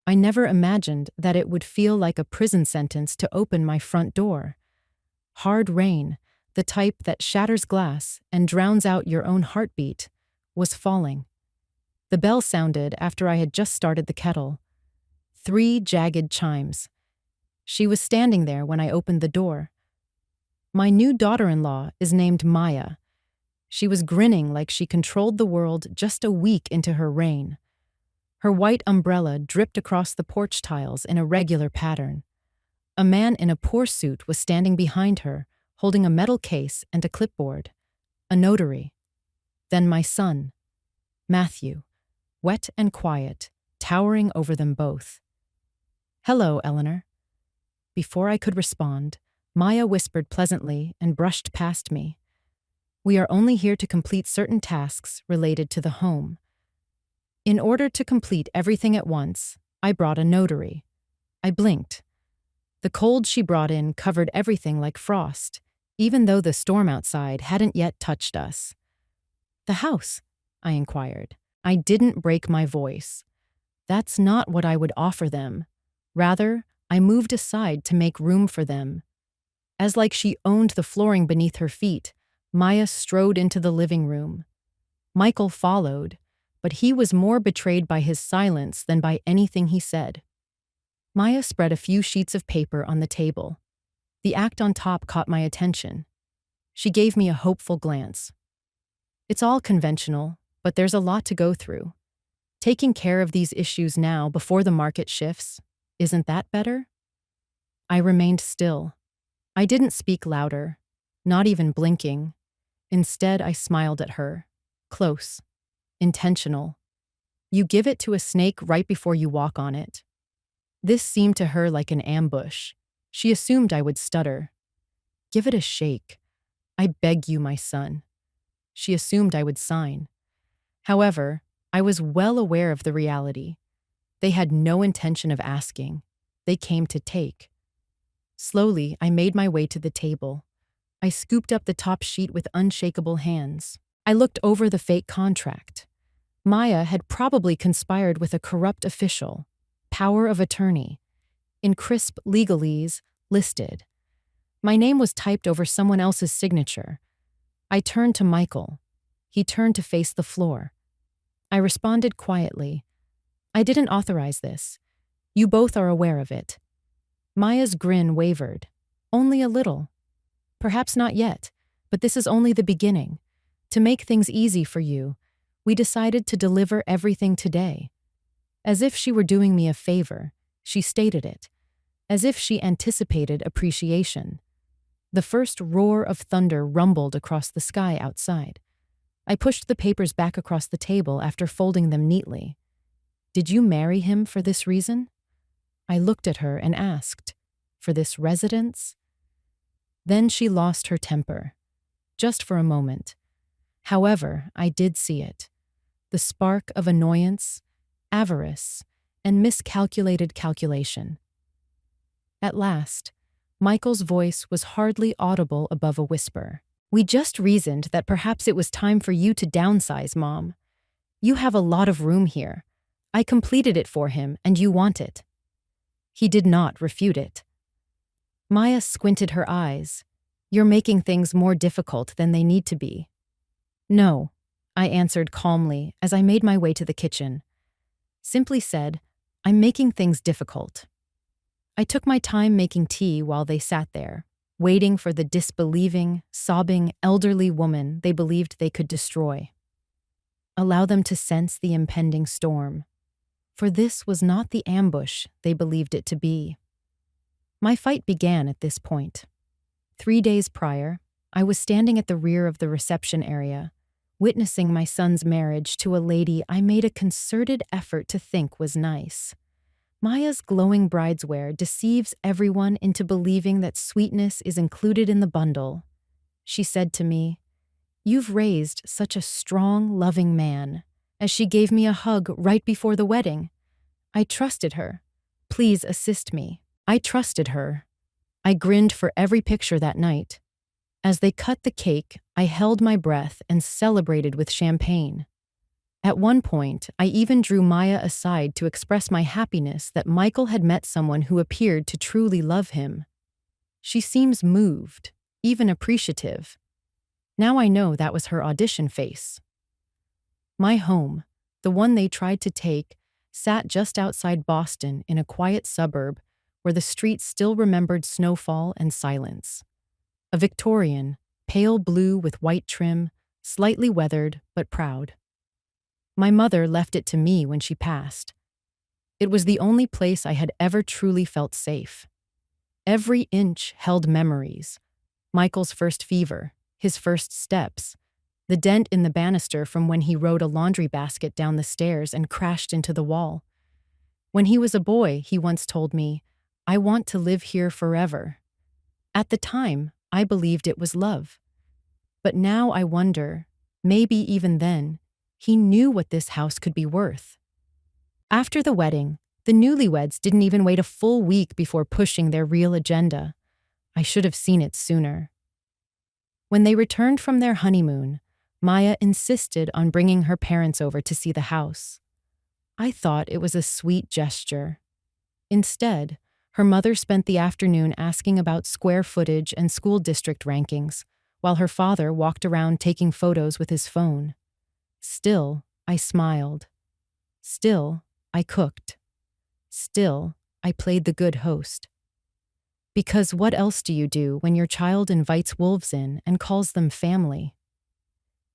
I never imagined that it would feel like a prison sentence to open my front door. Hard rain, the type that shatters glass and drowns out your own heartbeat, was falling. The bell sounded after I had just started the kettle. 3 jagged chimes. She was standing there when I opened the door. My new daughter-in-law is named Maya. She was grinning like she controlled the world just a week into her reign. Her white umbrella dripped across the porch tiles in a regular pattern. A man in a poor suit was standing behind her, holding a metal case and a clipboard. A notary. Then my son, Matthew, wet and quiet, towering over them both. "Hello, Eleanor." Before I could respond, Maya whispered pleasantly and brushed past me. "We are only here to complete certain tasks related to the home." In order to complete everything at once, I brought a notary. I blinked. The cold she brought in covered everything like frost, even though the storm outside hadn't yet touched us. "The house?" I inquired. I didn't break my voice. That's not what I would offer them. Rather, I moved aside to make room for them. As like she owned the flooring beneath her feet, Maya strode into the living room. Michael followed, but he was more betrayed by his silence than by anything he said. Maya spread a few sheets of paper on the table. The act on top caught my attention. She gave me a hopeful glance. "It's all conventional, but there's a lot to go through. Taking care of these issues now before the market shifts, isn't that better?" I remained still. I didn't speak louder, not even blinking. Instead, I smiled at her. Close. Intentional. You give it to a snake right before you walk on it. This seemed to her like an ambush. She assumed I would stutter. "Give it a shake. I beg you, my son." She assumed I would sign. However, I was well aware of the reality. They had no intention of asking. They came to take. Slowly, I made my way to the table. I scooped up the top sheet with unshakable hands. I looked over the fake contract. Maya had probably conspired with a corrupt official. Power of attorney. In crisp legalese, listed. My name was typed over someone else's signature. I turned to Michael. He turned to face the floor. I responded quietly. "I didn't authorize this. You both are aware of it." Maya's grin wavered. "Only a little. Perhaps not yet, but this is only the beginning. To make things easy for you, we decided to deliver everything today." As if she were doing me a favor, she stated it. As if she anticipated appreciation. The first roar of thunder rumbled across the sky outside. I pushed the papers back across the table after folding them neatly. "Did you marry him for this reason?" I looked at her and asked, "For this residence?" Then she lost her temper. Just for a moment. However, I did see it. The spark of annoyance, avarice, and miscalculated calculation. At last, Michael's voice was hardly audible above a whisper. "We just reasoned that perhaps it was time for you to downsize, Mom. You have a lot of room here. I completed it for him, and you want it." He did not refute it. Maya squinted her eyes. "You're making things more difficult than they need to be." "No," I answered calmly as I made my way to the kitchen. Simply said, "I'm making things difficult." I took my time making tea while they sat there, waiting for the disbelieving, sobbing, elderly woman they believed they could destroy. Allow them to sense the impending storm. For this was not the ambush they believed it to be. My fight began at this point. 3 days prior, I was standing at the rear of the reception area, witnessing my son's marriage to a lady I made a concerted effort to think was nice. Maya's glowing brideswear deceives everyone into believing that sweetness is included in the bundle. She said to me, "You've raised such a strong, loving man," as she gave me a hug right before the wedding. I trusted her. "Please assist me." I trusted her. I grinned for every picture that night. As they cut the cake, I held my breath and celebrated with champagne. At one point, I even drew Maya aside to express my happiness that Michael had met someone who appeared to truly love him. She seems moved, even appreciative. Now I know that was her audition face. My home, the one they tried to take, sat just outside Boston in a quiet suburb where the streets still remembered snowfall and silence. A Victorian, pale blue with white trim, slightly weathered but proud. My mother left it to me when she passed. It was the only place I had ever truly felt safe. Every inch held memories. Michael's first fever, his first steps, the dent in the banister from when he rode a laundry basket down the stairs and crashed into the wall. When he was a boy, he once told me, "I want to live here forever." At the time, I believed it was love. But now I wonder, maybe even then, he knew what this house could be worth. After the wedding, the newlyweds didn't even wait a full week before pushing their real agenda. I should have seen it sooner. When they returned from their honeymoon, Maya insisted on bringing her parents over to see the house. I thought it was a sweet gesture. Instead, her mother spent the afternoon asking about square footage and school district rankings, while her father walked around taking photos with his phone. Still, I smiled. Still, I cooked. Still, I played the good host. Because what else do you do when your child invites wolves in and calls them family?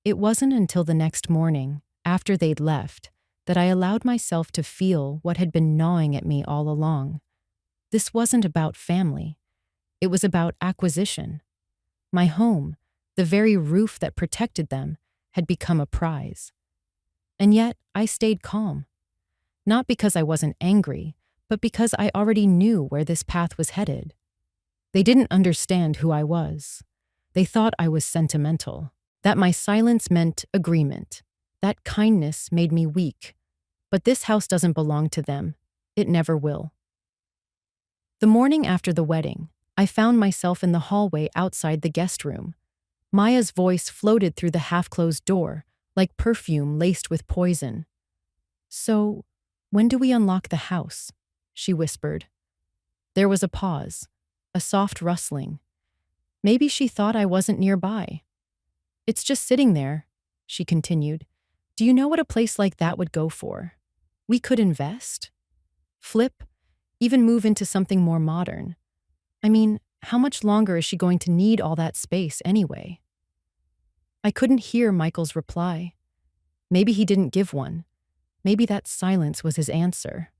It wasn't until the next morning, after they'd left, that I allowed myself to feel what had been gnawing at me all along. This wasn't about family. It was about acquisition. My home, the very roof that protected them, had become a prize. And yet, I stayed calm. Not because I wasn't angry, but because I already knew where this path was headed. They didn't understand who I was. They thought I was sentimental, that my silence meant agreement, that kindness made me weak. But this house doesn't belong to them. It never will. The morning after the wedding, I found myself in the hallway outside the guest room. Maya's voice floated through the half-closed door, like perfume laced with poison. "So, when do we unlock the house?" she whispered. There was a pause, a soft rustling. Maybe she thought I wasn't nearby. "It's just sitting there," she continued. "Do you know what a place like that would go for? We could invest, flip, even move into something more modern. I mean, how much longer is she going to need all that space anyway?" I couldn't hear Michael's reply. Maybe he didn't give one. Maybe that silence was his answer.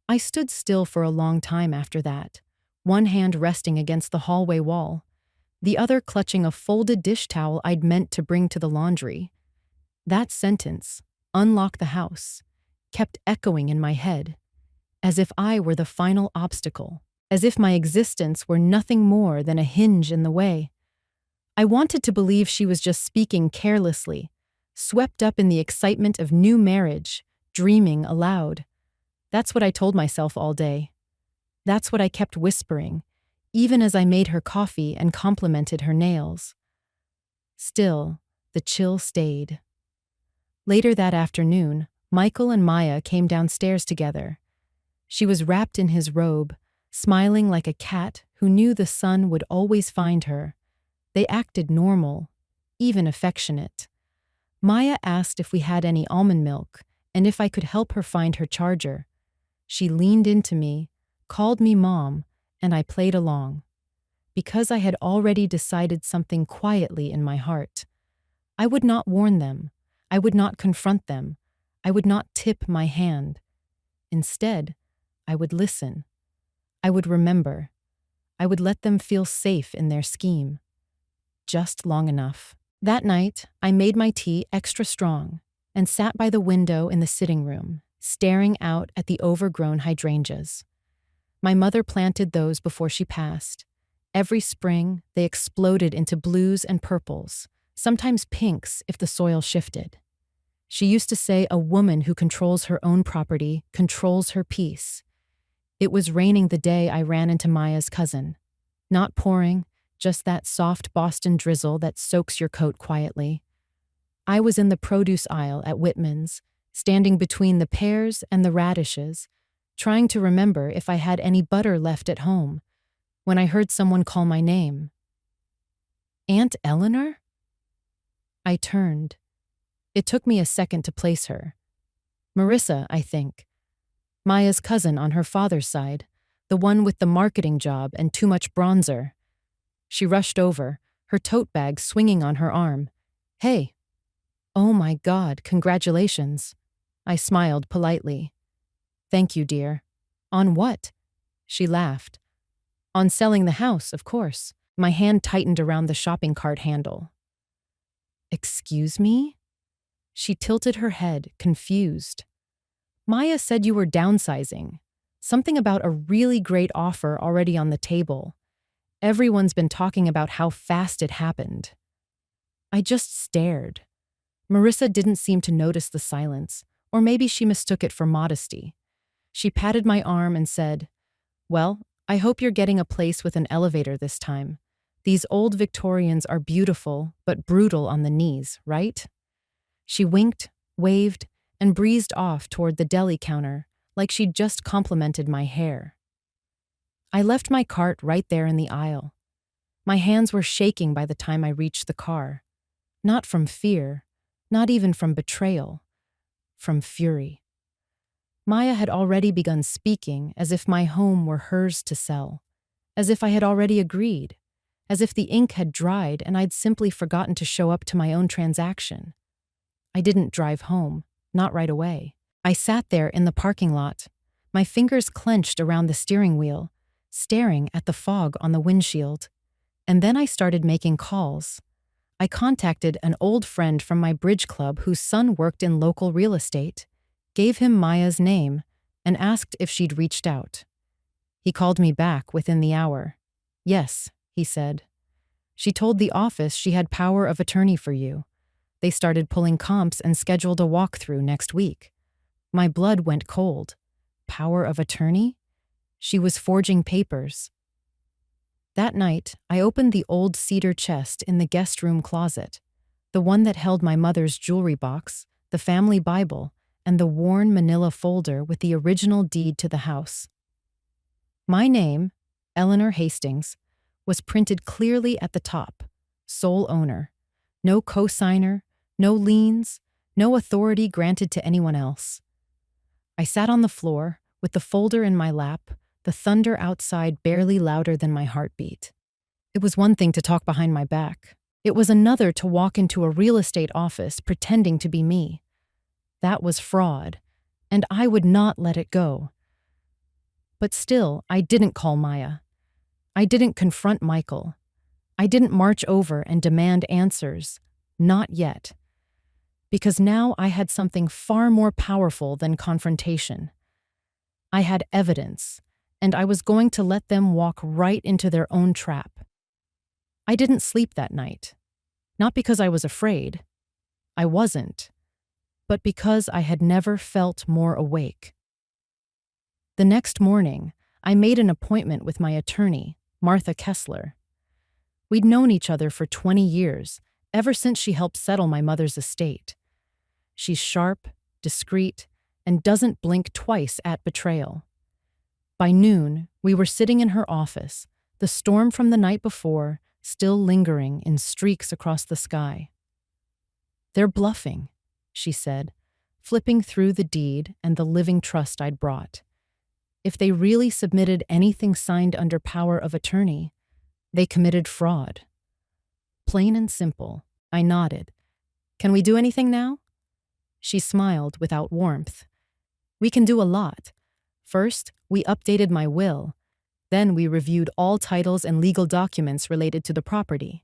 I stood still for a long time after that, one hand resting against the hallway wall, the other clutching a folded dish towel I'd meant to bring to the laundry. That sentence, "unlock the house," kept echoing in my head, as if I were the final obstacle, as if my existence were nothing more than a hinge in the way. I wanted to believe she was just speaking carelessly, swept up in the excitement of new marriage, dreaming aloud. That's what I told myself all day. That's what I kept whispering, even as I made her coffee and complimented her nails. Still, the chill stayed. Later that afternoon, Michael and Maya came downstairs together. She was wrapped in his robe, smiling like a cat who knew the sun would always find her. They acted normal, even affectionate. Maya asked if we had any almond milk and if I could help her find her charger. She leaned into me, called me Mom, and I played along. Because I had already decided something quietly in my heart. I would not warn them. I would not confront them. I would not tip my hand. Instead, I would listen. I would remember. I would let them feel safe in their scheme. Just long enough. That night, I made my tea extra strong and sat by the window in the sitting room, staring out at the overgrown hydrangeas. My mother planted those before she passed. Every spring, they exploded into blues and purples, sometimes pinks if the soil shifted. She used to say a woman who controls her own property controls her peace. It was raining the day I ran into Maya's cousin. Not pouring, just that soft Boston drizzle that soaks your coat quietly. I was in the produce aisle at Whitman's, standing between the pears and the radishes, trying to remember if I had any butter left at home, when I heard someone call my name. Aunt Eleanor? I turned. It took me a second to place her. Marissa, I think. Maya's cousin on her father's side, the one with the marketing job and too much bronzer. She rushed over, her tote bag swinging on her arm. Hey. Oh my God, congratulations. I smiled politely. Thank you, dear. On what? She laughed. On selling the house, of course. My hand tightened around the shopping cart handle. Excuse me? She tilted her head, confused. Maya said you were downsizing. Something about a really great offer already on the table. Everyone's been talking about how fast it happened. I just stared. Marissa didn't seem to notice the silence, or maybe she mistook it for modesty. She patted my arm and said, Well, I hope you're getting a place with an elevator this time. These old Victorians are beautiful, but brutal on the knees, right? She winked, waved, and breezed off toward the deli counter, like she'd just complimented my hair. I left my cart right there in the aisle. My hands were shaking by the time I reached the car. Not from fear, not even from betrayal, from fury. Maya had already begun speaking as if my home were hers to sell, as if I had already agreed, as if the ink had dried and I'd simply forgotten to show up to my own transaction. I didn't drive home, not right away. I sat there in the parking lot, my fingers clenched around the steering wheel, staring at the fog on the windshield. And then I started making calls. I contacted an old friend from my bridge club whose son worked in local real estate, gave him Maya's name, and asked if she'd reached out. He called me back within the hour. Yes, he said. She told the office she had power of attorney for you. They started pulling comps and scheduled a walkthrough next week. My blood went cold. Power of attorney? She was forging papers. That night, I opened the old cedar chest in the guest room closet, the one that held my mother's jewelry box, the family Bible, and the worn manila folder with the original deed to the house. My name, Eleanor Hastings, was printed clearly at the top, sole owner. No cosigner, no liens, no authority granted to anyone else. I sat on the floor, with the folder in my lap, the thunder outside barely louder than my heartbeat. It was one thing to talk behind my back. It was another to walk into a real estate office pretending to be me. That was fraud, and I would not let it go. But still, I didn't call Maya. I didn't confront Michael. I didn't march over and demand answers. Not yet. Because now I had something far more powerful than confrontation. I had evidence, and I was going to let them walk right into their own trap. I didn't sleep that night. Not because I was afraid. I wasn't. But because I had never felt more awake. The next morning, I made an appointment with my attorney, Martha Kessler. We'd known each other for 20 years, ever since she helped settle my mother's estate. She's sharp, discreet, and doesn't blink twice at betrayal. By noon, we were sitting in her office, the storm from the night before still lingering in streaks across the sky. They're bluffing, she said, flipping through the deed and the living trust I'd brought. If they really submitted anything signed under power of attorney, they committed fraud. Plain and simple, I nodded. Can we do anything now? She smiled without warmth. We can do a lot. First, we updated my will. Then we reviewed all titles and legal documents related to the property.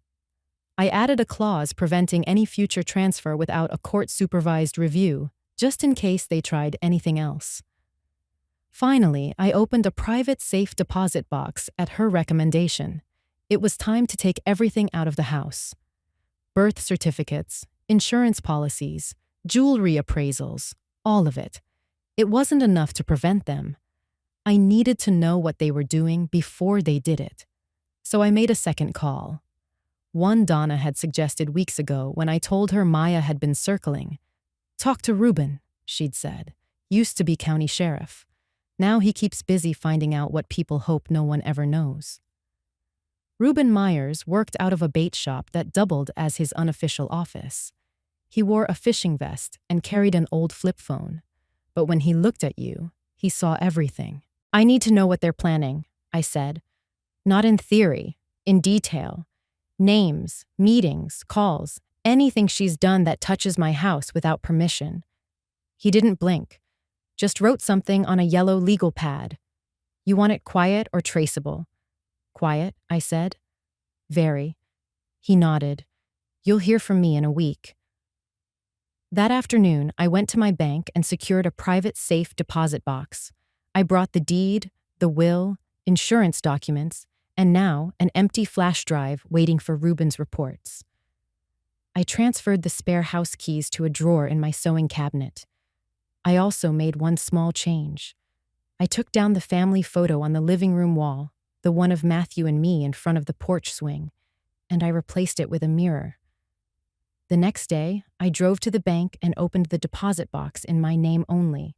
I added a clause preventing any future transfer without a court-supervised review, just in case they tried anything else. Finally, I opened a private safe deposit box at her recommendation. It was time to take everything out of the house. Birth certificates, insurance policies, jewelry appraisals, all of it. It wasn't enough to prevent them. I needed to know what they were doing before they did it. So I made a second call. One Donna had suggested weeks ago when I told her Maya had been circling. "Talk to Reuben," she'd said. "Used to be county sheriff. Now he keeps busy finding out what people hope no one ever knows." Reuben Myers worked out of a bait shop that doubled as his unofficial office. He wore a fishing vest and carried an old flip phone. But when he looked at you, he saw everything. "I need to know what they're planning," I said. "Not in theory, in detail. Names, meetings, calls, anything she's done that touches my house without permission." He didn't blink, just wrote something on a yellow legal pad. "You want it quiet or traceable?" "Quiet," I said. "Very." He nodded. "You'll hear from me in a week." That afternoon, I went to my bank and secured a private safe deposit box. I brought the deed, the will, insurance documents, and now an empty flash drive waiting for Reuben's reports. I transferred the spare house keys to a drawer in my sewing cabinet. I also made one small change. I took down the family photo on the living room wall, the one of Matthew and me in front of the porch swing, and I replaced it with a mirror. The next day, I drove to the bank and opened the deposit box in my name only.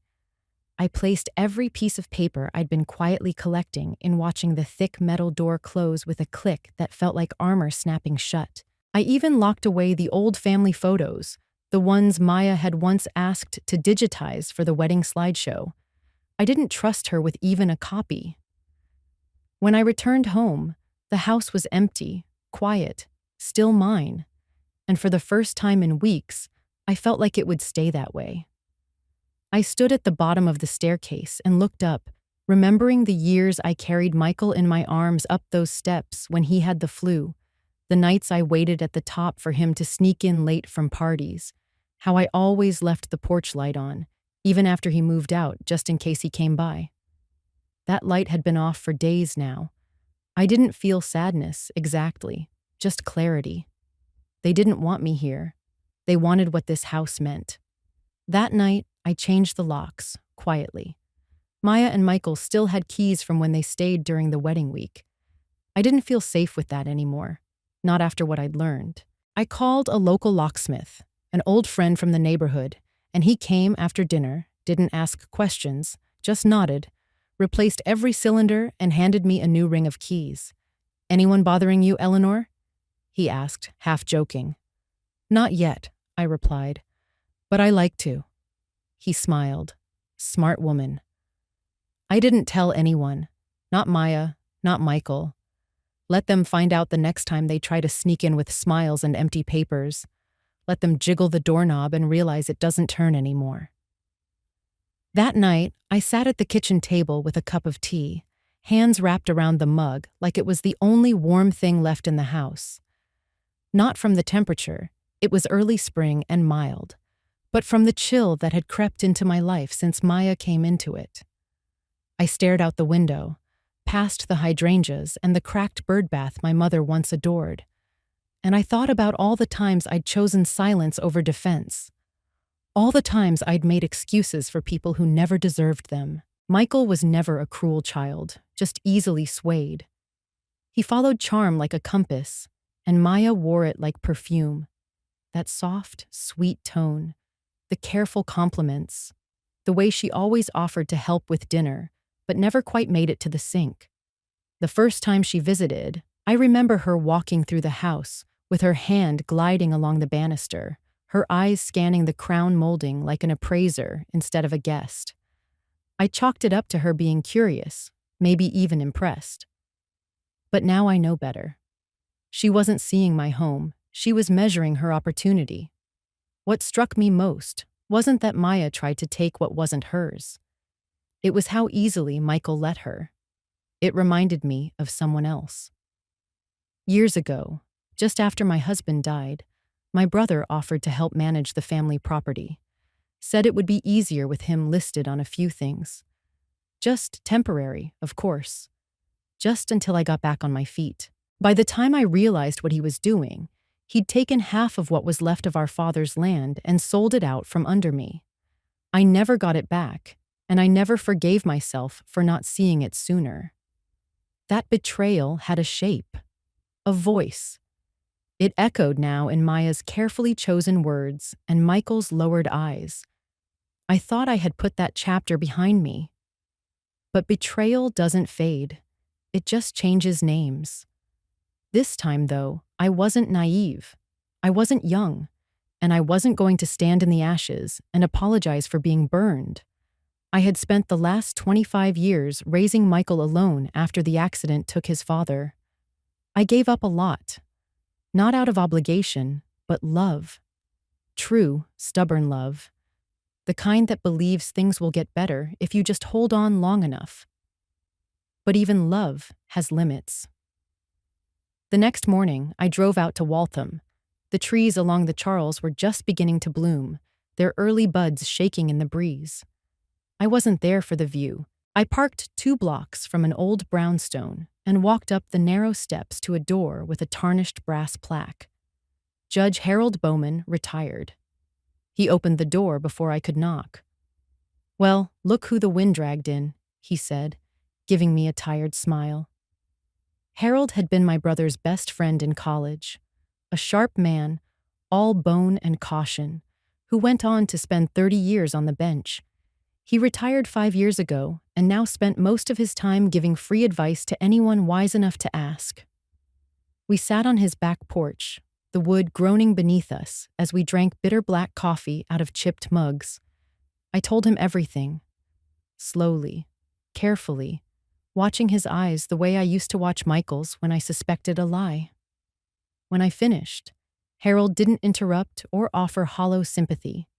I placed every piece of paper I'd been quietly collecting in watching the thick metal door close with a click that felt like armor snapping shut. I even locked away the old family photos, the ones Maya had once asked to digitize for the wedding slideshow. I didn't trust her with even a copy. When I returned home, the house was empty, quiet, still mine. And for the first time in weeks, I felt like it would stay that way. I stood at the bottom of the staircase and looked up, remembering the years I carried Michael in my arms up those steps when he had the flu, the nights I waited at the top for him to sneak in late from parties, how I always left the porch light on, even after he moved out, just in case he came by. That light had been off for days now. I didn't feel sadness, exactly, just clarity. They didn't want me here. They wanted what this house meant. That night, I changed the locks, quietly. Maya and Michael still had keys from when they stayed during the wedding week. I didn't feel safe with that anymore, not after what I'd learned. I called a local locksmith, an old friend from the neighborhood, and he came after dinner, didn't ask questions, just nodded, replaced every cylinder, and handed me a new ring of keys. "Anyone bothering you, Eleanor?" he asked, half joking. "Not yet," I replied, "but I like to." He smiled. Smart woman. I didn't tell anyone. Not Maya, not Michael. Let them find out the next time they try to sneak in with smiles and empty papers. Let them jiggle the doorknob and realize it doesn't turn anymore. That night, I sat at the kitchen table with a cup of tea, hands wrapped around the mug like it was the only warm thing left in the house. Not from the temperature, it was early spring and mild, but from the chill that had crept into my life since Maya came into it. I stared out the window, past the hydrangeas and the cracked bird bath my mother once adored, and I thought about all the times I'd chosen silence over defense, all the times I'd made excuses for people who never deserved them. Michael was never a cruel child, just easily swayed. He followed charm like a compass, and Maya wore it like perfume. That soft, sweet tone, the careful compliments, the way she always offered to help with dinner, but never quite made it to the sink. The first time she visited, I remember her walking through the house, with her hand gliding along the banister, her eyes scanning the crown molding like an appraiser instead of a guest. I chalked it up to her being curious, maybe even impressed. But now I know better. She wasn't seeing my home, she was measuring her opportunity. What struck me most wasn't that Maya tried to take what wasn't hers. It was how easily Michael let her. It reminded me of someone else. Years ago, just after my husband died, my brother offered to help manage the family property. Said it would be easier with him listed on a few things. Just temporary, of course. Just until I got back on my feet. By the time I realized what he was doing, he'd taken half of what was left of our father's land and sold it out from under me. I never got it back, and I never forgave myself for not seeing it sooner. That betrayal had a shape, a voice. It echoed now in Maya's carefully chosen words and Michael's lowered eyes. I thought I had put that chapter behind me. But betrayal doesn't fade. It just changes names. This time, though, I wasn't naive. I wasn't young. And I wasn't going to stand in the ashes and apologize for being burned. I had spent the last 25 years raising Michael alone after the accident took his father. I gave up a lot. Not out of obligation, but love. True, stubborn love. The kind that believes things will get better if you just hold on long enough. But even love has limits. The next morning, I drove out to Waltham. The trees along the Charles were just beginning to bloom, their early buds shaking in the breeze. I wasn't there for the view. I parked 2 blocks from an old brownstone and walked up the narrow steps to a door with a tarnished brass plaque. Judge Harold Bowman, retired. He opened the door before I could knock. "Well, look who the wind dragged in," he said, giving me a tired smile. Harold had been my brother's best friend in college, a sharp man, all bone and caution, who went on to spend 30 years on the bench. He retired 5 years ago and now spent most of his time giving free advice to anyone wise enough to ask. We sat on his back porch, the wood groaning beneath us as we drank bitter black coffee out of chipped mugs. I told him everything, slowly, carefully, watching his eyes the way I used to watch Michael's when I suspected a lie. When I finished, Harold didn't interrupt or offer hollow sympathy.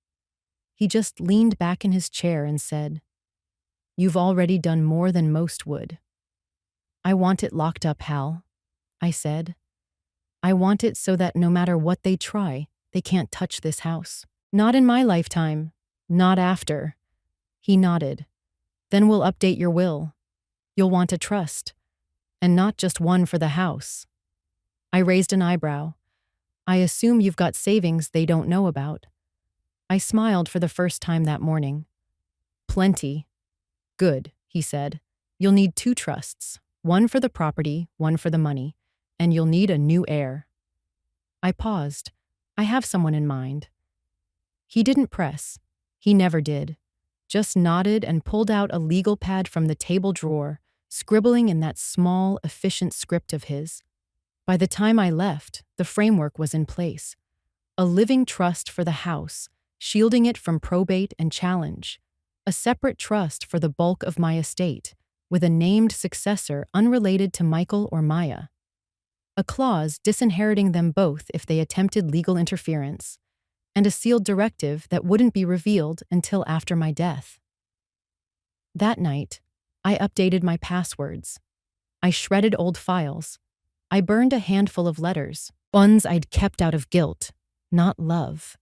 He just leaned back in his chair and said, "You've already done more than most would." "I want it locked up, Hal," I said. "I want it so that no matter what they try, they can't touch this house. Not in my lifetime. Not after." He nodded. "Then we'll update your will. You'll want a trust. And not just one for the house." I raised an eyebrow. "I assume you've got savings they don't know about." I smiled for the first time that morning. "Plenty." "Good," he said. "You'll need 2 trusts, one for the property, one for the money, and you'll need a new heir." I paused. "I have someone in mind." He didn't press. He never did. Just nodded and pulled out a legal pad from the table drawer, scribbling in that small, efficient script of his. By the time I left, the framework was in place. A living trust for the house, shielding it from probate and challenge. A separate trust for the bulk of my estate, with a named successor unrelated to Michael or Maya. A clause disinheriting them both if they attempted legal interference, and a sealed directive that wouldn't be revealed until after my death. That night, I updated my passwords. I shredded old files. I burned a handful of letters, ones I'd kept out of guilt, not love.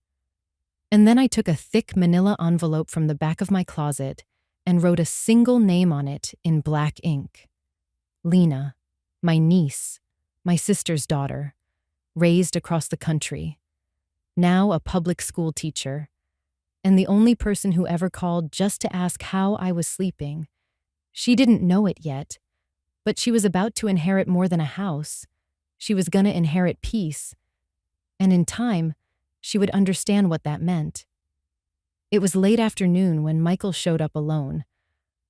And then I took a thick manila envelope from the back of my closet and wrote a single name on it in black ink. Lena, my niece, my sister's daughter, raised across the country, now a public school teacher, and the only person who ever called just to ask how I was sleeping. She didn't know it yet, but she was about to inherit more than a house. She was gonna inherit peace, and in time, she would understand what that meant. It was late afternoon when Michael showed up alone.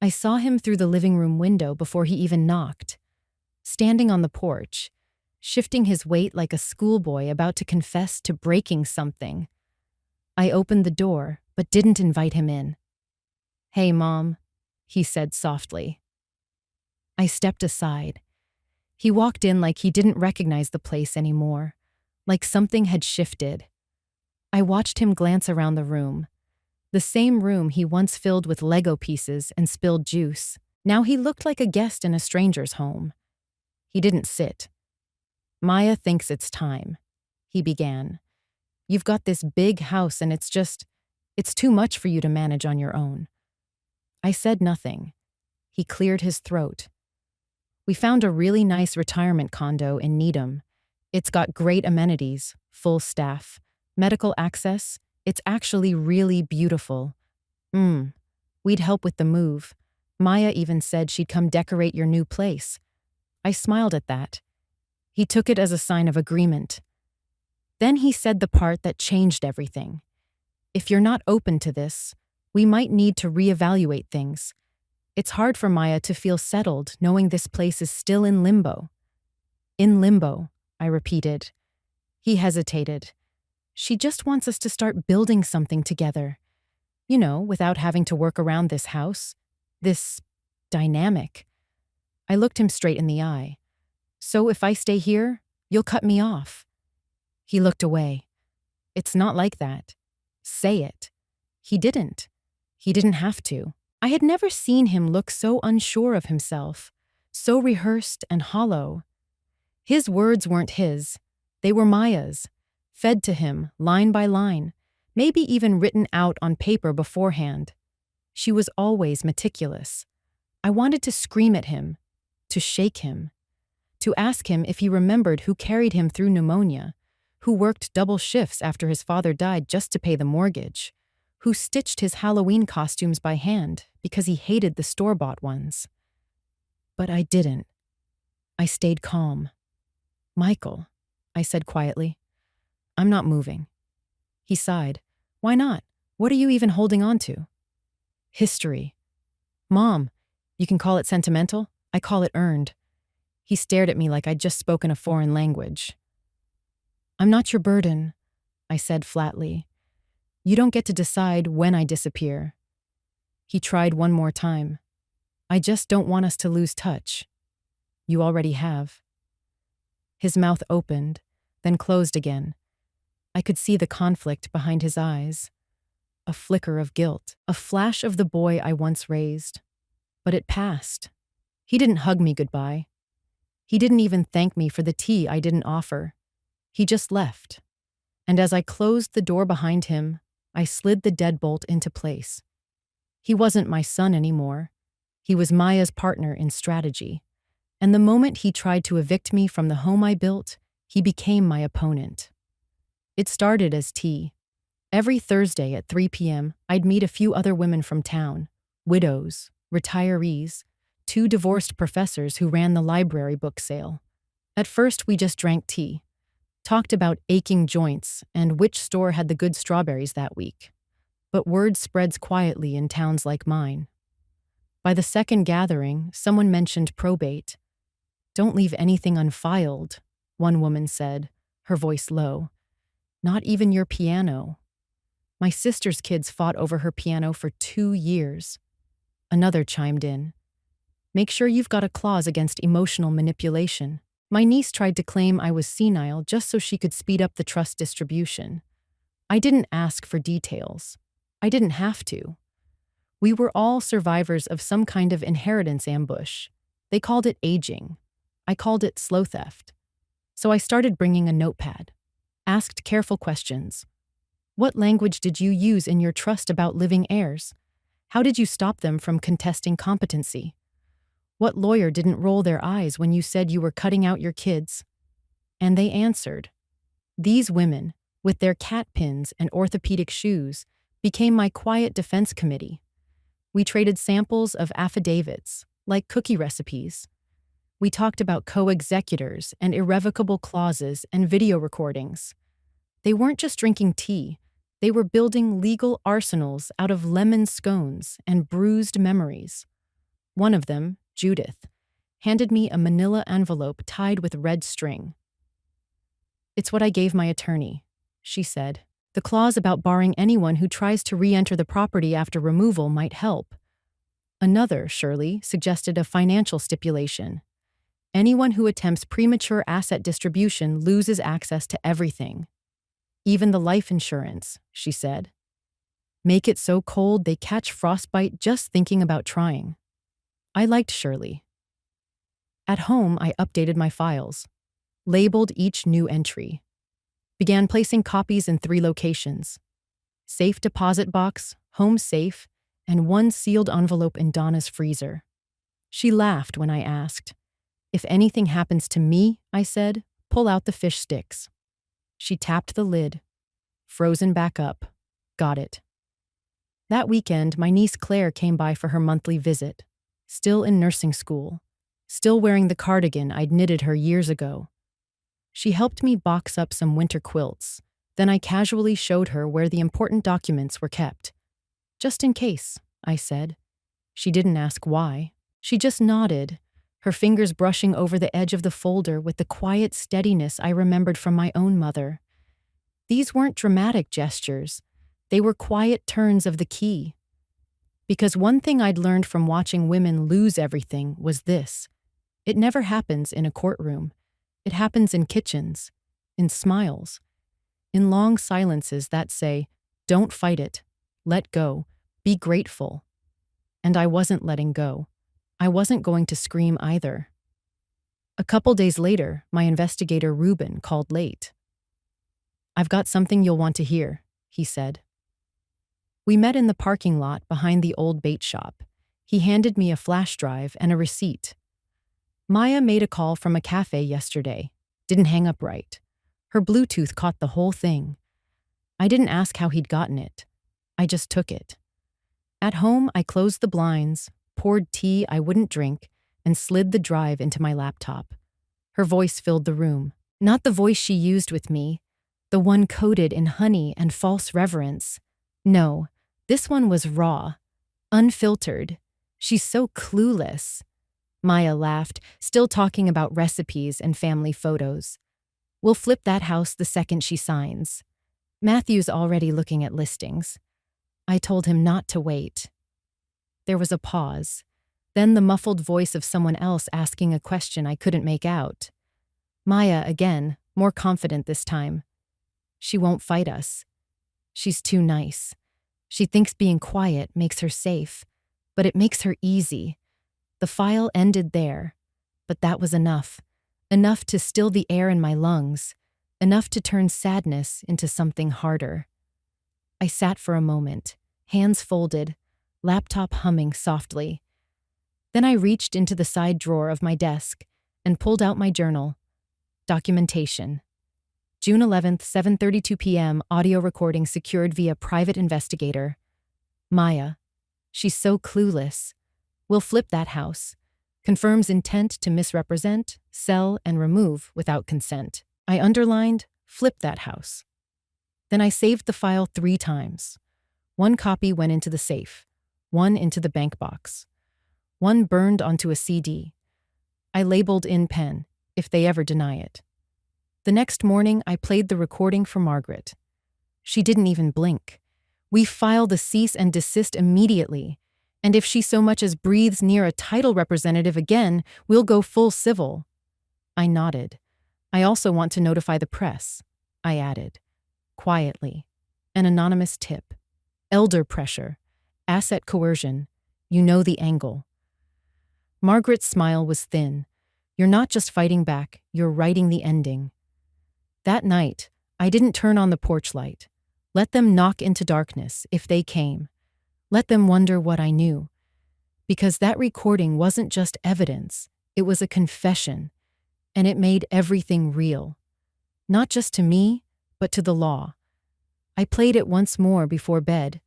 I saw him through the living room window before he even knocked. Standing on the porch, shifting his weight like a schoolboy about to confess to breaking something. I opened the door, but didn't invite him in. "Hey, Mom," he said softly. I stepped aside. He walked in like he didn't recognize the place anymore, like something had shifted. I watched him glance around the room. The same room he once filled with Lego pieces and spilled juice. Now he looked like a guest in a stranger's home. He didn't sit. "Maya thinks it's time," he began. "You've got this big house and it's too much for you to manage on your own." I said nothing. He cleared his throat. "We found a really nice retirement condo in Needham. It's got great amenities, full staff, medical access. It's actually really beautiful. We'd help with the move. Maya even said she'd come decorate your new place." I smiled at that. He took it as a sign of agreement. Then he said the part that changed everything. If you're not open to this, we might need to reevaluate things. It's hard for Maya to feel settled knowing this place is still in limbo. In limbo, I repeated. He hesitated. She just wants us to start building something together. You know, without having to work around this house. This dynamic. I looked him straight in the eye. So if I stay here, you'll cut me off. He looked away. It's not like that. Say it. He didn't. He didn't have to. I had never seen him look so unsure of himself, so rehearsed and hollow. His words weren't his. They were Maya's, fed to him line by line, maybe even written out on paper beforehand. She was always meticulous. I wanted to scream at him, to shake him, to ask him if he remembered who carried him through pneumonia, who worked double shifts after his father died just to pay the mortgage, who stitched his Halloween costumes by hand because he hated the store-bought ones. But I didn't. I stayed calm. Michael, I said quietly, I'm not moving. He sighed. Why not? What are you even holding on to? History. Mom, you can call it sentimental. I call it earned. He stared at me like I'd just spoken a foreign language. I'm not your burden, I said flatly. You don't get to decide when I disappear. He tried one more time. I just don't want us to lose touch. You already have. His mouth opened, then closed again. I could see the conflict behind his eyes. A flicker of guilt, a flash of the boy I once raised. But it passed. He didn't hug me goodbye. He didn't even thank me for the tea I didn't offer. He just left. And as I closed the door behind him, I slid the deadbolt into place. He wasn't my son anymore. He was Maya's partner in strategy. And the moment he tried to evict me from the home I built, he became my opponent. It started as tea. Every Thursday at 3 p.m., I'd meet a few other women from town, widows, retirees, 2 divorced professors who ran the library book sale. At first, we just drank tea, talked about aching joints and which store had the good strawberries that week. But word spreads quietly in towns like mine. By the second gathering, someone mentioned probate. Don't leave anything unfiled, one woman said, her voice low. Not even your piano. My sister's kids fought over her piano for 2 years. Another chimed in. Make sure you've got a clause against emotional manipulation. My niece tried to claim I was senile just so she could speed up the trust distribution. I didn't ask for details. I didn't have to. We were all survivors of some kind of inheritance ambush. They called it aging. I called it slow theft. So I started bringing a notepad. Asked careful questions. What language did you use in your trust about living heirs? How did you stop them from contesting competency? What lawyer didn't roll their eyes when you said you were cutting out your kids? And they answered. These women, with their cat pins and orthopedic shoes, became my quiet defense committee. We traded samples of affidavits, like cookie recipes. We talked about co-executors and irrevocable clauses and video recordings. They weren't just drinking tea. They were building legal arsenals out of lemon scones and bruised memories. One of them, Judith, handed me a manila envelope tied with red string. It's what I gave my attorney, she said. The clause about barring anyone who tries to re-enter the property after removal might help. Another, Shirley, suggested a financial stipulation. Anyone who attempts premature asset distribution loses access to everything. Even the life insurance, she said. Make it so cold they catch frostbite just thinking about trying. I liked Shirley. At home, I updated my files, labeled each new entry, began placing copies in 3 locations: safe deposit box, home safe, and 1 sealed envelope in Donna's freezer. She laughed when I asked. If anything happens to me, I said, pull out the fish sticks. She tapped the lid. Frozen back up. Got it. That weekend, my niece Claire came by for her monthly visit. Still in nursing school. Still wearing the cardigan I'd knitted her years ago. She helped me box up some winter quilts. Then I casually showed her where the important documents were kept. Just in case, I said. She didn't ask why. She just nodded, her fingers brushing over the edge of the folder with the quiet steadiness I remembered from my own mother. These weren't dramatic gestures. They were quiet turns of the key. Because one thing I'd learned from watching women lose everything was this. It never happens in a courtroom. It happens in kitchens, in smiles, in long silences that say, "Don't fight it. Let go. Be grateful." And I wasn't letting go. I wasn't going to scream either. A couple days later, my investigator Ruben called late. "I've got something you'll want to hear," he said. We met in the parking lot behind the old bait shop. He handed me a flash drive and a receipt. Maya made a call from a cafe yesterday. Didn't hang up right. Her Bluetooth caught the whole thing. I didn't ask how he'd gotten it. I just took it. At home, I closed the blinds, poured tea I wouldn't drink, and slid the drive into my laptop. Her voice filled the room. Not the voice she used with me, the one coated in honey and false reverence. No, this one was raw, unfiltered. She's so clueless. Maya laughed, still talking about recipes and family photos. "We'll flip that house the second she signs. Matthew's already looking at listings." I told him not to wait. There was a pause, then the muffled voice of someone else asking a question I couldn't make out. Maya again, more confident this time. "She won't fight us. She's too nice. She thinks being quiet makes her safe, but it makes her easy." The file ended there, but that was enough. Enough to still the air in my lungs. Enough to turn sadness into something harder. I sat for a moment, hands folded, laptop humming softly. Then I reached into the side drawer of my desk and pulled out my journal. Documentation. June 11th, 7:32 p.m., audio recording secured via private investigator. Maya. She's so clueless. Will flip that house. Confirms intent to misrepresent, sell, and remove without consent. I underlined, flip that house. Then I saved the file 3 times. 1 copy went into the safe, 1 into the bank box, 1 burned onto a CD. I labeled in pen, if they ever deny it. The next morning, I played the recording for Margaret. She didn't even blink. "We file the cease and desist immediately, and if she so much as breathes near a title representative again, we'll go full civil." I nodded. "I also want to notify the press," I added. Quietly. An anonymous tip. Elder pressure. Asset coercion. You know the angle. Margaret's smile was thin. "You're not just fighting back, you're writing the ending." That night, I didn't turn on the porch light. Let them knock into darkness if they came. Let them wonder what I knew. Because that recording wasn't just evidence, it was a confession, and it made everything real. Not just to me, but to the law. I played it once more before bed,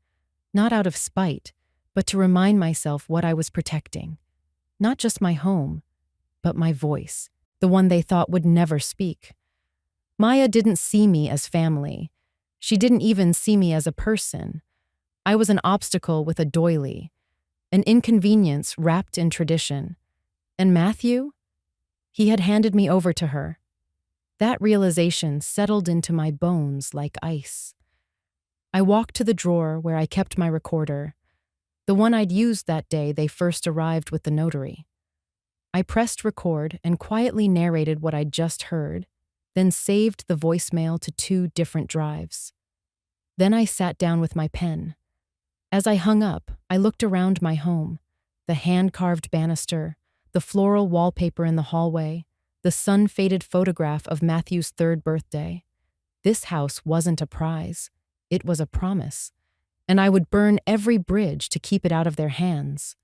not out of spite, but to remind myself what I was protecting. Not just my home, but my voice, the one they thought would never speak. Maya didn't see me as family. She didn't even see me as a person. I was an obstacle with a doily, an inconvenience wrapped in tradition. And Matthew? He had handed me over to her. That realization settled into my bones like ice. I walked to the drawer where I kept my recorder, the one I'd used that day they first arrived with the notary. I pressed record and quietly narrated what I'd just heard, then saved the voicemail to 2 different drives. Then I sat down with my pen. As I hung up, I looked around my home, the hand-carved banister, the floral wallpaper in the hallway, the sun-faded photograph of Matthew's 3rd birthday. This house wasn't a prize. It was a promise. And I would burn every bridge to keep it out of their hands.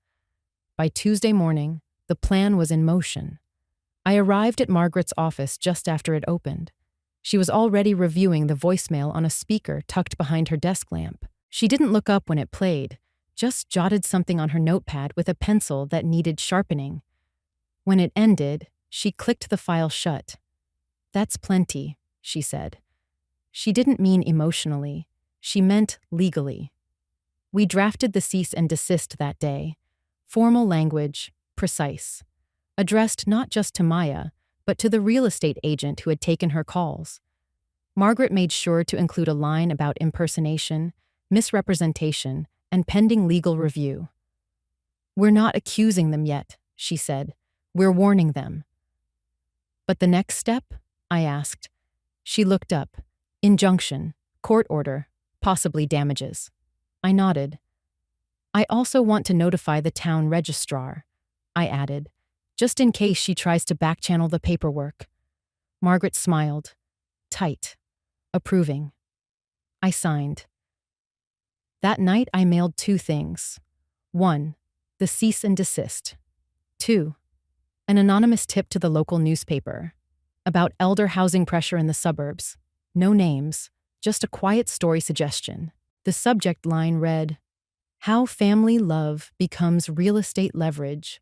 By Tuesday morning, the plan was in motion. I arrived at Margaret's office just after it opened. She was already reviewing the voicemail on a speaker tucked behind her desk lamp. She didn't look up when it played, just jotted something on her notepad with a pencil that needed sharpening. When it ended, she clicked the file shut. That's plenty, she said. She didn't mean emotionally. She meant legally. We drafted the cease and desist that day. Formal language, precise. Addressed not just to Maya, but to the real estate agent who had taken her calls. Margaret made sure to include a line about impersonation, misrepresentation, and pending legal review. We're not accusing them yet, she said. We're warning them. But the next step? I asked. She looked up. Injunction, court order, possibly damages. I nodded. I also want to notify the town registrar, I added, just in case she tries to backchannel the paperwork. Margaret smiled. Tight. Approving. I signed. That night I mailed 2 things. 1. The cease and desist. 2. An anonymous tip to the local newspaper about elder housing pressure in the suburbs. No names, just a quiet story suggestion. The subject line read, How Family Love Becomes Real Estate Leverage.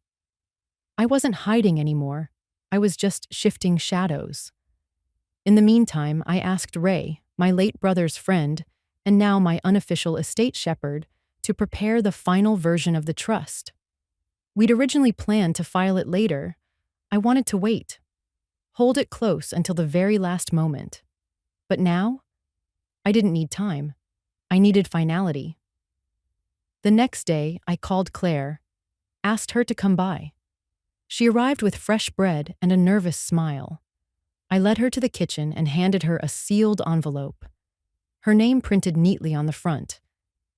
I wasn't hiding anymore. I was just shifting shadows. In the meantime, I asked Ray, my late brother's friend, and now my unofficial estate shepherd, to prepare the final version of the trust. We'd originally planned to file it later. I wanted to wait. Hold it close until the very last moment. But now, I didn't need time. I needed finality. The next day, I called Claire, asked her to come by. She arrived with fresh bread and a nervous smile. I led her to the kitchen and handed her a sealed envelope. Her name printed neatly on the front.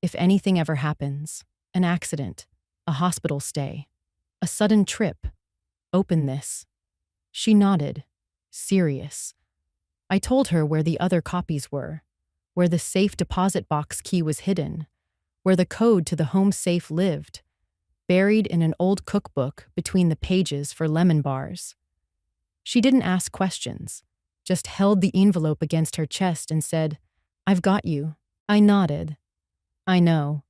If anything ever happens, an accident, a hospital stay, a sudden trip, open this. She nodded, serious. I told her where the other copies were, where the safe deposit box key was hidden, where the code to the home safe lived, buried in an old cookbook between the pages for lemon bars. She didn't ask questions, just held the envelope against her chest and said, I've got you. I nodded. I know,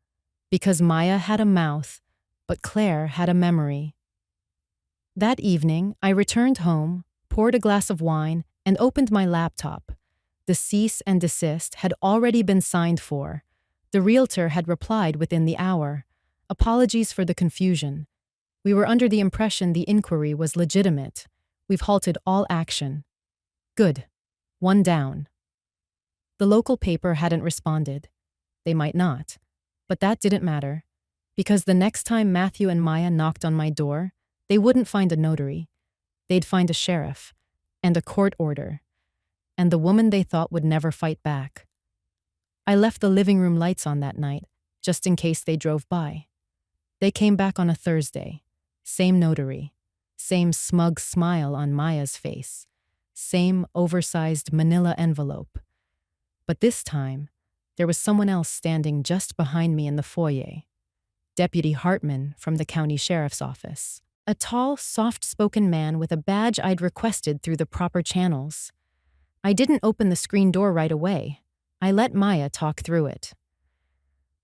because Maya had a mouth, but Claire had a memory. That evening, I returned home, poured a glass of wine, and opened my laptop. The cease and desist had already been signed for. The realtor had replied within the hour. Apologies for the confusion. We were under the impression the inquiry was legitimate. We've halted all action. Good. 1 down. The local paper hadn't responded. They might not. But that didn't matter. Because the next time Matthew and Maya knocked on my door, they wouldn't find a notary. They'd find a sheriff. And a court order. And the woman they thought would never fight back. I left the living room lights on that night, just in case they drove by. They came back on a Thursday. Same notary. Same smug smile on Maya's face. Same oversized manila envelope. But this time, there was someone else standing just behind me in the foyer. Deputy Hartman from the county sheriff's office. A tall, soft-spoken man with a badge I'd requested through the proper channels. I didn't open the screen door right away. I let Maya talk through it.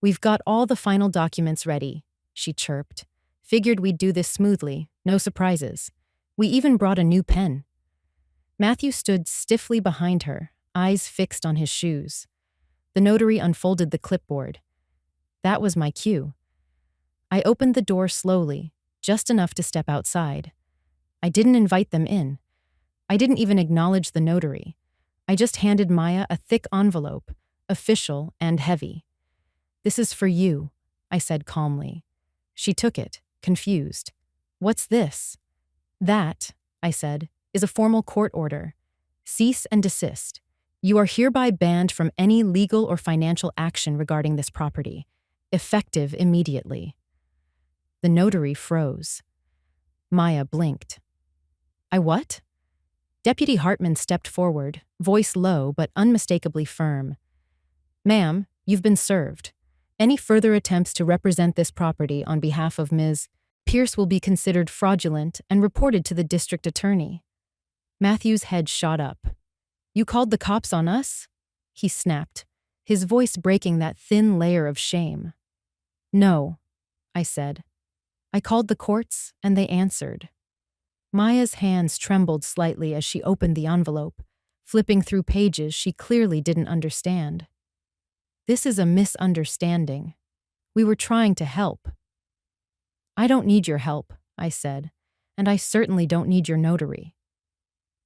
We've got all the final documents ready, she chirped. Figured we'd do this smoothly, no surprises. We even brought a new pen. Matthew stood stiffly behind her, eyes fixed on his shoes. The notary unfolded the clipboard. That was my cue. I opened the door slowly, just enough to step outside. I didn't invite them in. I didn't even acknowledge the notary. I just handed Maya a thick envelope, official and heavy. This is for you, I said calmly. She took it, confused. What's this? That, I said, is a formal court order. Cease and desist. You are hereby banned from any legal or financial action regarding this property. Effective immediately. The notary froze. Maya blinked. I what? Deputy Hartman stepped forward, voice low but unmistakably firm. Ma'am, you've been served. Any further attempts to represent this property on behalf of Ms. Pierce will be considered fraudulent and reported to the district attorney. Matthew's head shot up. You called the cops on us? He snapped, his voice breaking that thin layer of shame. No, I said. I called the courts, and they answered. Maya's hands trembled slightly as she opened the envelope, flipping through pages she clearly didn't understand. This is a misunderstanding. We were trying to help. I don't need your help, I said, and I certainly don't need your notary.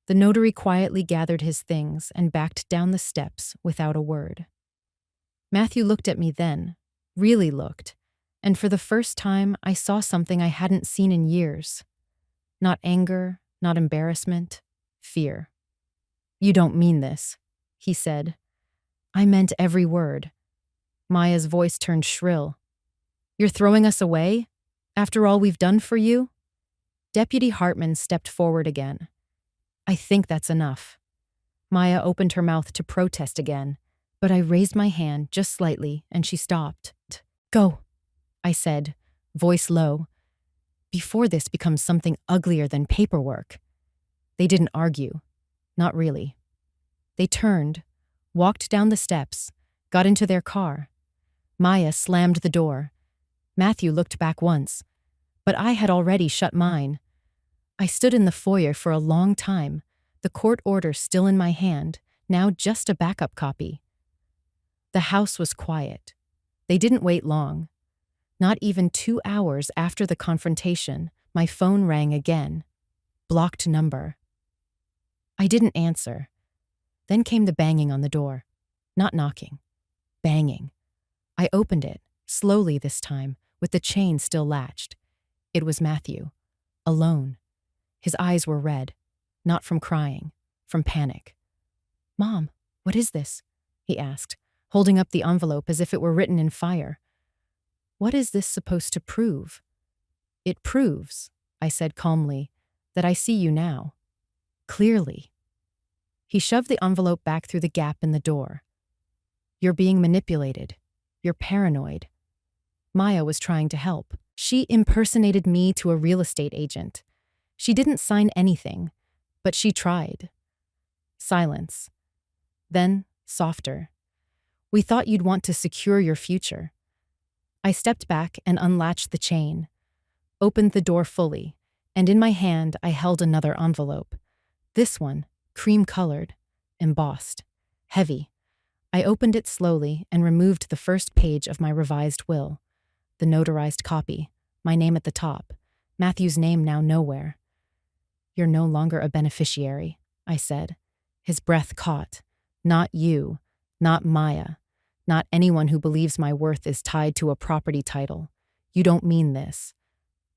The notary quietly gathered his things and backed down the steps without a word. Matthew looked at me then, really looked, and for the first time I saw something I hadn't seen in years. Not anger, not embarrassment, fear. You don't mean this, he said. I meant every word. Maya's voice turned shrill. You're throwing us away? After all we've done for you? Deputy Hartman stepped forward again. I think that's enough. Maya opened her mouth to protest again, but I raised my hand just slightly and she stopped. Go, I said, voice low, before this becomes something uglier than paperwork. They didn't argue. Not really. They turned, walked down the steps, got into their car. Maya slammed the door. Matthew looked back once, but I had already shut mine. I stood in the foyer for a long time, the court order still in my hand, now just a backup copy. The house was quiet. They didn't wait long. Not even 2 hours after the confrontation, my phone rang again. Blocked number. I didn't answer. Then came the banging on the door. Not knocking. Banging. I opened it, slowly this time, with the chain still latched. It was Matthew. Alone. His eyes were red. Not from crying. From panic. Mom, what is this? He asked, holding up the envelope as if it were written in fire. What is this supposed to prove? It proves, I said calmly, that I see you now. Clearly. He shoved the envelope back through the gap in the door. You're being manipulated. You're paranoid. Maya was trying to help. She impersonated me to a real estate agent. She didn't sign anything, but she tried. Silence. Then, softer. We thought you'd want to secure your future. I stepped back and unlatched the chain, opened the door fully, and in my hand I held another envelope. This one, cream-colored, embossed, heavy. I opened it slowly and removed the first page of my revised will. The notarized copy, my name at the top, Matthew's name now nowhere. You're no longer a beneficiary, I said. His breath caught. Not you, not Maya, not anyone who believes my worth is tied to a property title. You don't mean this.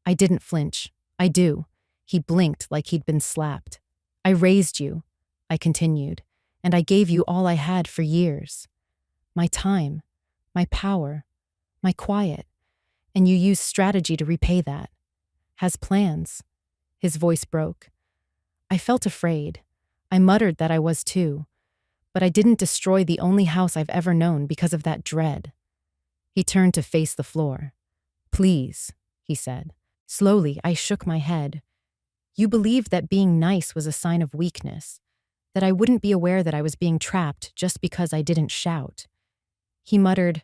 I didn't flinch. I do. He blinked like he'd been slapped. I raised you, I continued, and I gave you all I had for years. My time, my power, my quiet, and you used strategy to repay that. Has plans. His voice broke. I felt afraid. I muttered that I was too, but I didn't destroy the only house I've ever known because of that dread. He turned to face the floor. Please, he said. Slowly, I shook my head. You believed that being nice was a sign of weakness, that I wouldn't be aware that I was being trapped just because I didn't shout. He muttered,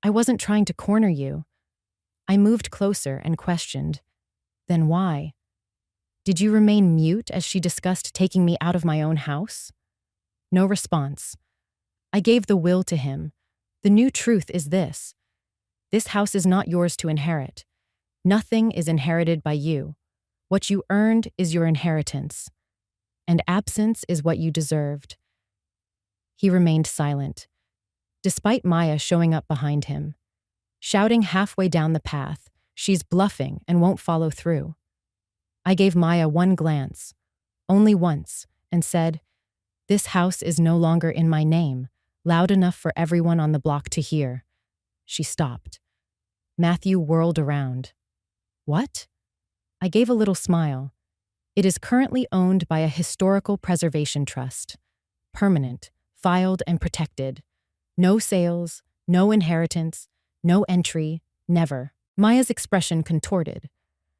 I wasn't trying to corner you. I moved closer and questioned, then why? Did you remain mute as she discussed taking me out of my own house? No response. I gave the will to him. The new truth is this. This house is not yours to inherit. Nothing is inherited by you. What you earned is your inheritance. And absence is what you deserved. He remained silent, despite Maya showing up behind him. Shouting halfway down the path, she's bluffing and won't follow through. I gave Maya one glance, only once, and said, This house is no longer in my name, loud enough for everyone on the block to hear. She stopped. Matthew whirled around. What? I gave a little smile. It is currently owned by a historical preservation trust. Permanent, filed and protected. No sales, no inheritance, no entry, never. Maya's expression contorted.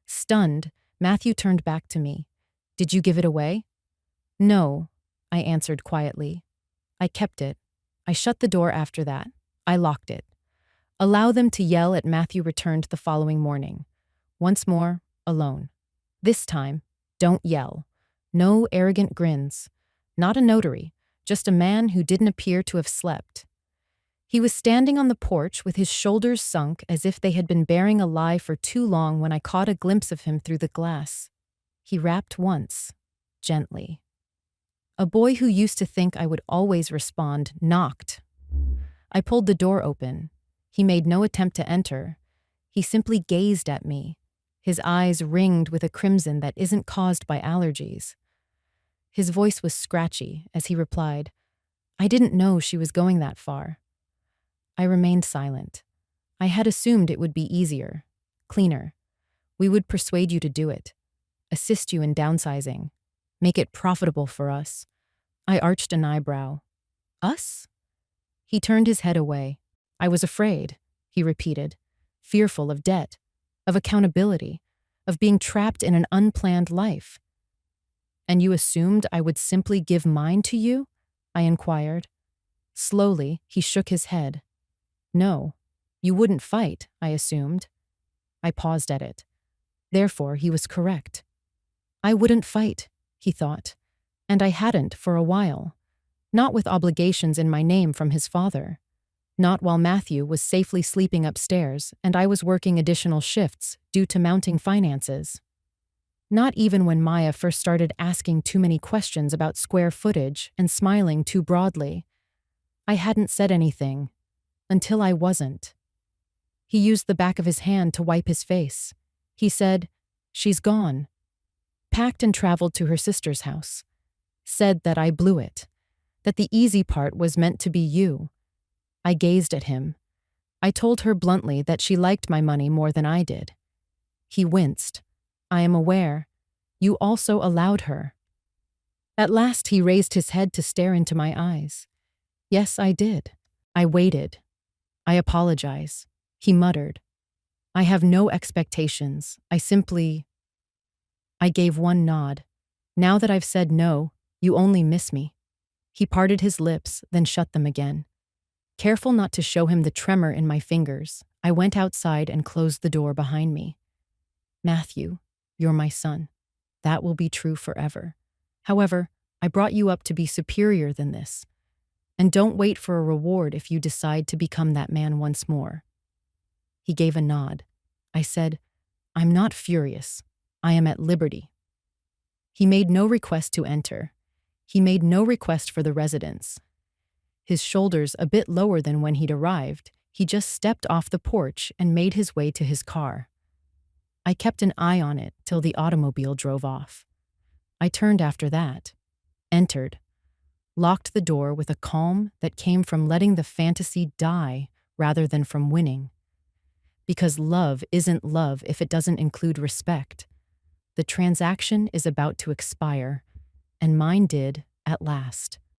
Stunned, Matthew turned back to me. Did you give it away? No, I answered quietly. I kept it. I shut the door after that. I locked it. Allow them to yell at Matthew returned the following morning. Once more, alone. This time, don't yell. No arrogant grins. Not a notary. just a man who didn't appear to have slept. He was standing on the porch with his shoulders sunk as if they had been bearing a lie for too long when I caught a glimpse of him through the glass. He rapped once, gently. A boy who used to think I would always respond knocked. I pulled the door open. He made no attempt to enter. He simply gazed at me, his eyes ringed with a crimson that isn't caused by allergies. His voice was scratchy as he replied, "I didn't know she was going that far." I remained silent. I had assumed it would be easier, cleaner. We would persuade you to do it, assist you in downsizing, make it profitable for us. I arched an eyebrow. Us? He turned his head away. I was afraid, he repeated, fearful of debt, of accountability, of being trapped in an unplanned life. And you assumed I would simply give mine to you? I inquired. Slowly, he shook his head. No, you wouldn't fight, I assumed. I paused at it. Therefore, he was correct. I wouldn't fight, he thought, and I hadn't for a while. Not with obligations in my name from his father. Not while Matthew was safely sleeping upstairs and I was working additional shifts due to mounting finances. Not even when Maya first started asking too many questions about square footage and smiling too broadly. I hadn't said anything, until I wasn't. He used the back of his hand to wipe his face. He said, "She's gone." Packed and traveled to her sister's house. Said that I blew it. That the easy part was meant to be you. I gazed at him. I told her bluntly that she liked my money more than I did. He winced. I am aware. You also allowed her. At last he raised his head to stare into my eyes. Yes, I did. I waited. I apologize. He muttered. I have no expectations. I gave one nod. Now that I've said no, you only miss me. He parted his lips, then shut them again. Careful not to show him the tremor in my fingers, I went outside and closed the door behind me. Matthew, you're my son. That will be true forever. However, I brought you up to be superior than this. And don't wait for a reward if you decide to become that man once more. He gave a nod. I said, I'm not furious. I am at liberty. He made no request to enter. He made no request for the residence. His shoulders a bit lower than when he'd arrived, he just stepped off the porch and made his way to his car. I kept an eye on it till the automobile drove off. I turned after that, entered, locked the door with a calm that came from letting the fantasy die rather than from winning. Because love isn't love if it doesn't include respect. The transaction is about to expire, and mine did at last.